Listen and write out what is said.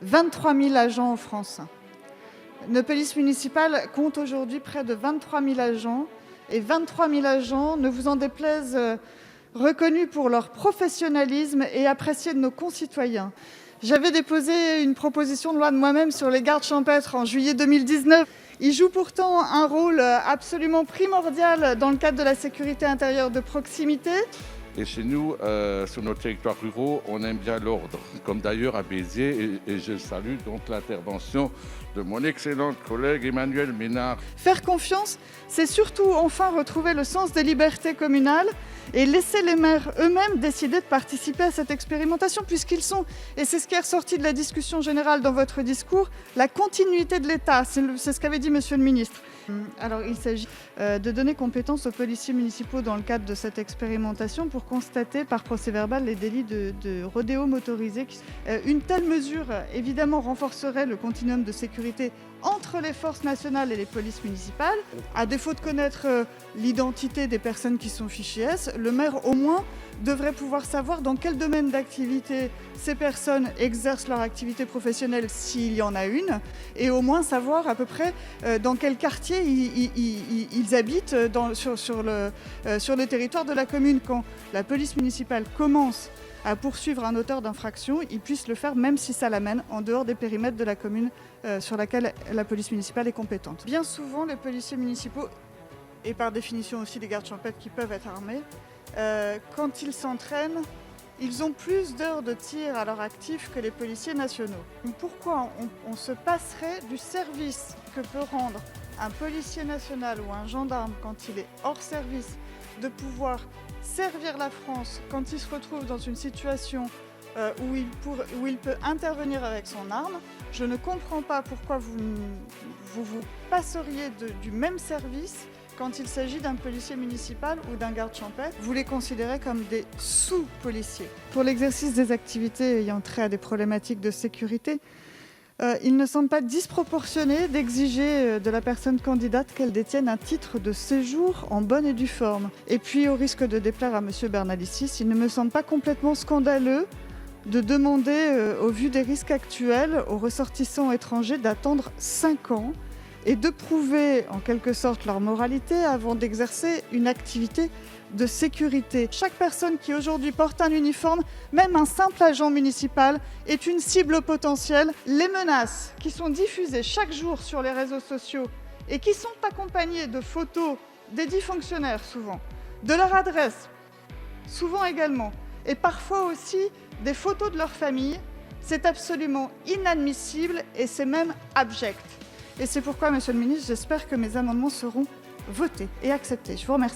23 000 agents en France. Nos polices municipales comptent aujourd'hui près de 23 000 agents. Et 23 000 agents, ne vous en déplaise, reconnus pour leur professionnalisme et appréciés de nos concitoyens. J'avais déposé une proposition de loi de moi-même sur les gardes champêtres en juillet 2019. Ils jouent pourtant un rôle absolument primordial dans le cadre de la sécurité intérieure de proximité. Et chez nous, sur nos territoires ruraux, on aime bien l'ordre, comme d'ailleurs à Béziers. Et je salue donc l'intervention de mon excellente collègue Emmanuelle Ménard. Faire confiance, c'est surtout enfin retrouver le sens des libertés communales et laisser les maires eux-mêmes décider de participer à cette expérimentation, puisqu'ils sont, et c'est ce qui est ressorti de la discussion générale dans votre discours, la continuité de l'État. C'est ce qu'avait dit Monsieur le ministre. Alors, il s'agit de donner compétence aux policiers municipaux dans le cadre de cette expérimentation pour constater par procès-verbal les délits de rodéo motorisé. Une telle mesure, évidemment, renforcerait le continuum de sécurité entre les forces nationales et les polices municipales. À défaut de connaître l'identité des personnes qui sont fichées S, le maire, au moins, devrait pouvoir savoir dans quel domaine d'activité ces personnes exercent leur activité professionnelle, s'il y en a une, et au moins savoir à peu près dans quel quartier ils habitent sur le territoire de la commune. Quand la police municipale commence à poursuivre un auteur d'infraction, ils puissent le faire même si ça l'amène en dehors des périmètres de la commune sur laquelle la police municipale est compétente. Bien souvent, les policiers municipaux, et par définition aussi les gardes champêtres qui peuvent être armés, quand ils s'entraînent, ils ont plus d'heures de tir à leur actif que les policiers nationaux. Pourquoi on se passerait du service que peut rendre un policier national ou un gendarme quand il est hors service, de pouvoir servir la France quand il se retrouve dans une situation où il peut intervenir avec son arme? Je ne comprends pas pourquoi vous passeriez du même service quand il s'agit d'un policier municipal ou d'un garde champêtre. Vous les considérez comme des sous-policiers. Pour l'exercice des activités ayant trait à des problématiques de sécurité, il ne semble pas disproportionné d'exiger de la personne candidate qu'elle détienne un titre de séjour en bonne et due forme. Et puis, au risque de déplaire à M. Bernalicis, il ne me semble pas complètement scandaleux de demander, au vu des risques actuels, aux ressortissants étrangers d'attendre 5 ans et de prouver en quelque sorte leur moralité avant d'exercer une activité de sécurité. Chaque personne qui aujourd'hui porte un uniforme, même un simple agent municipal, est une cible potentielle. Les menaces qui sont diffusées chaque jour sur les réseaux sociaux et qui sont accompagnées de photos des 10 fonctionnaires souvent, de leur adresse souvent également, et parfois aussi des photos de leur famille, c'est absolument inadmissible et c'est même abject. Et c'est pourquoi, Monsieur le ministre, j'espère que mes amendements seront votés et acceptés. Je vous remercie.